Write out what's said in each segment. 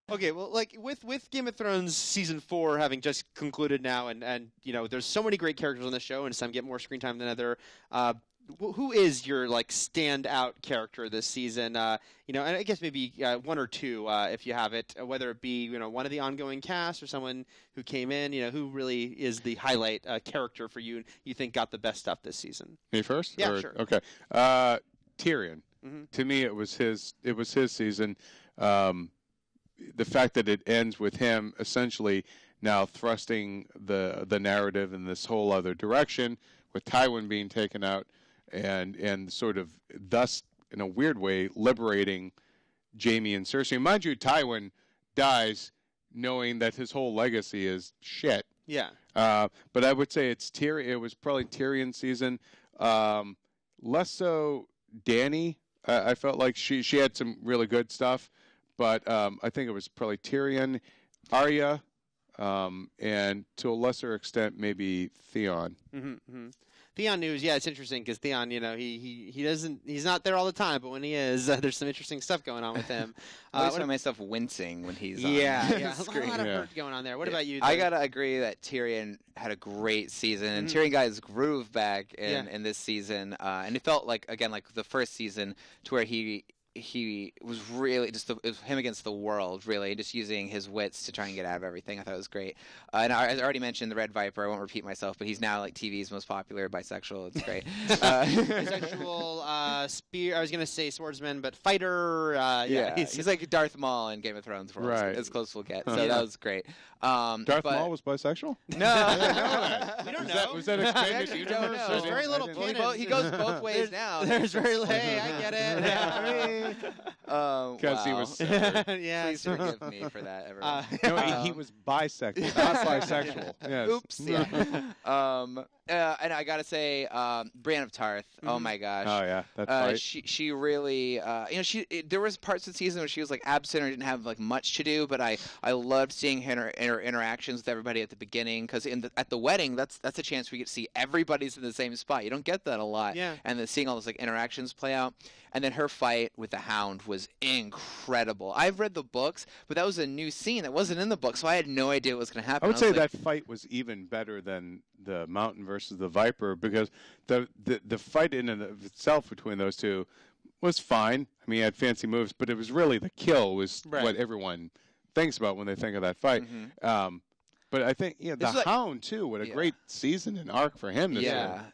Okay, well, like with Game of Thrones season 4 having just concluded now, and there's so many great characters on the show, and some get more screen time than other. Who is your like standout character this season? And I guess maybe one or two if you have it, whether it be one of the ongoing cast or someone who came in. Who really is the highlight character for you? You think got the best stuff this season? Me first? Yeah, sure. Okay, Tyrion. Mm-hmm. To me, it was his season. The fact that it ends with him essentially now thrusting the narrative in this whole other direction, with Tywin being taken out, and sort of thus in a weird way liberating Jaime and Cersei. And mind you, Tywin dies knowing that his whole legacy is shit. Yeah. But I would say it's Tyrion. It was probably Tyrion's season. Less so Dany. I felt like she had some really good stuff. But I think it was probably Tyrion, Arya, and to a lesser extent maybe Theon. Mm-hmm, mm-hmm. Theon news, yeah, it's interesting because Theon, he's not there all the time, but when he is, there's some interesting stuff going on with him. I always find myself wincing when he's on the screen. A lot of hurt going on there. What about you? I gotta agree that Tyrion had a great season, and Tyrion got his groove back in this season, and it felt like the first season to where he was really just it was him against the world, really, just using his wits to try and get out of everything. I thought it was great. And I already mentioned the Red Viper. I won't repeat myself, but he's now like TV's most popular bisexual. It's great. Bisexual spear. I was gonna say swordsman, but fighter. He's like Darth Maul in Game of Thrones world, right? As close as we'll get. So that was great. Darth Maul was bisexual? No, we don't know. Was that expanded universe? There's very little canon. He goes both ways now. There's very hey, I get it. Because he was please forgive me for that, everyone. No, he was bisexual, not bisexual. Yes. Oops. Yeah. And I gotta say, Brienne of Tarth. Mm-hmm. Oh my gosh. Oh yeah, that's right. She really, there was parts of the season where she was like absent or didn't have like much to do, but I loved seeing her interactions with everybody at the beginning, because at the wedding, that's a chance we get to see everybody's in the same spot. You don't get that a lot. Yeah. And then seeing all those like interactions play out, and then her fight with the Hound was incredible. I've read the books, but that was a new scene that wasn't in the book, so I had no idea what was going to happen. I would say that fight was even better than the Mountain versus the Viper, because the fight in and of itself between those two was fine. I mean, he had fancy moves, but it was really the kill was what everyone thinks about when they think of that fight. Mm-hmm. But I think the Hound too. What a great season and arc for him.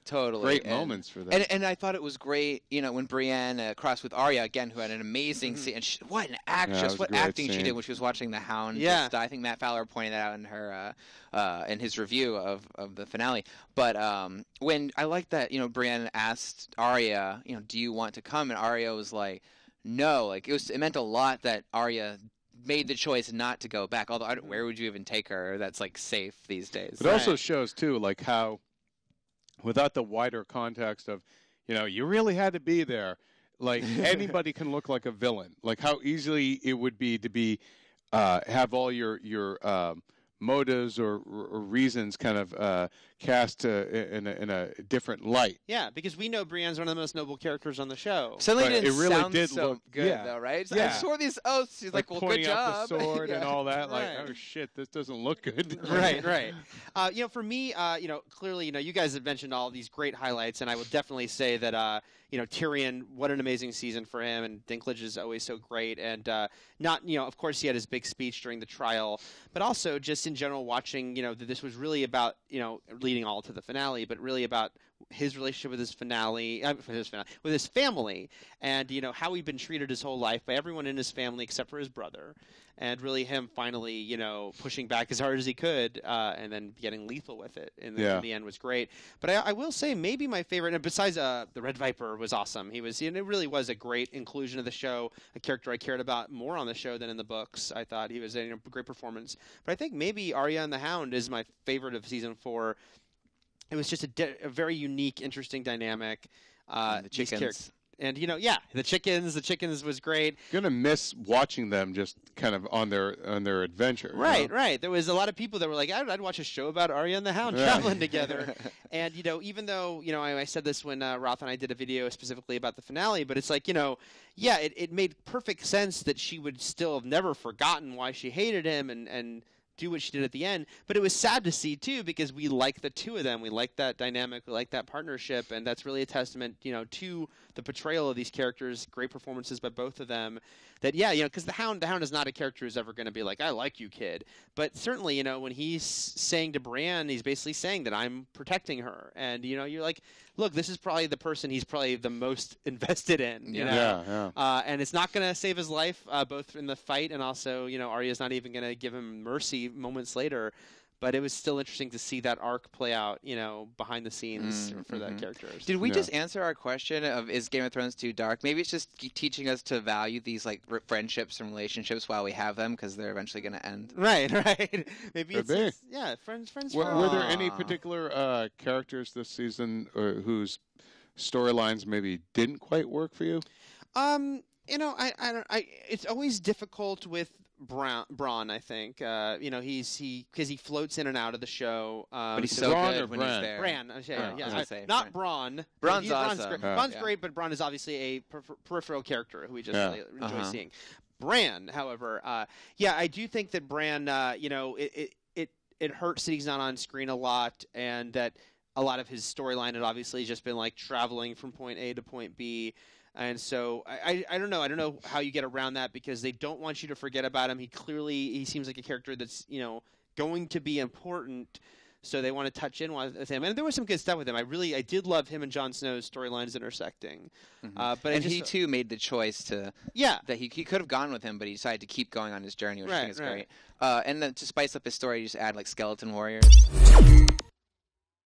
Totally great moments for them. And I thought it was great. When Brienne crossed with Arya again, who had an amazing scene. And what an actress! What acting she did when she was watching the Hound. Yeah, I think Matt Fowler pointed that out in her in his review of the finale. But when I liked that, Brienne asked Arya, do you want to come? And Arya was like, no. Like it meant a lot that Arya made the choice not to go back. Although, where would you even take her that's like safe these days? But it also shows too, like how, without the wider context of, you really had to be there. Like anybody can look like a villain. Like how easily it would be to be have all your motives or reasons kind of cast in a different light. Yeah, because we know Brienne's one of the most noble characters on the show. Suddenly it really sound did so look good, though, right? So I swore these oaths. He's like, well, good job. Up the sword and all that. Like, oh shit, this doesn't look good. Right. For me, clearly, you guys have mentioned all these great highlights, and I will definitely say that, Tyrion, what an amazing season for him, and Dinklage is always so great, and of course, he had his big speech during the trial, but also just in general, watching, that this was really about, leading all to the finale, but really about his relationship with his family, and how he'd been treated his whole life by everyone in his family except for his brother, and really him finally pushing back as hard as he could, and then getting lethal with it in the end was great. But I will say maybe my favorite, and besides the Red Viper was awesome. He was, it really was a great inclusion of the show, a character I cared about more on the show than in the books. I thought he was a great performance. But I think maybe Arya and the Hound is my favorite of season 4. It was just a very unique, interesting dynamic. The chickens. And the chickens was great. Gonna miss watching them just kind of on their adventure. Right, right. There was a lot of people that were like, I'd watch a show about Arya and the Hound traveling together. And even though I said this when Roth and I did a video specifically about the finale, but it's like it made perfect sense that she would still have never forgotten why she hated him and do what she did at the end. But it was sad to see too, because we like the two of them. We like that dynamic. We like that partnership, and that's really a testament, to the portrayal of these characters. Great performances by both of them. That because the Hound is not a character who's ever going to be like, I like you, kid. But certainly, when he's saying to Bran, he's basically saying that I'm protecting her, and you're like, look, this is probably the person he's probably the most invested in. And it's not going to save his life, both in the fight and also, Arya's not even going to give him mercy moments later. But it was still interesting to see that arc play out, behind the scenes for that character. Did we just answer our question of, is Game of Thrones too dark? Maybe it's just teaching us to value these friendships and relationships while we have them, because they're eventually going to end. Right. Maybe it's friends. Were there any particular characters this season whose storylines maybe didn't quite work for you? It's always difficult with Braun, I think. Because he floats in and out of the show. But he's so good when he's there. Bran. Not Braun. Braun's awesome. Great. Braun's great, but Braun is obviously a peripheral character who we just really enjoy seeing. Bran, however, I do think that Bran, it hurts that he's not on screen a lot, and that a lot of his storyline had obviously just been like traveling from point A to point B. And so I don't know. I don't know how you get around that, because they don't want you to forget about him. He seems like a character that's going to be important, so they want to touch in with him. And there was some good stuff with him. I did love him and Jon Snow's storylines intersecting. But he too made the choice that he could have gone with him, but he decided to keep going on his journey, which I think is great. And then to spice up his story, you just add like skeleton warriors.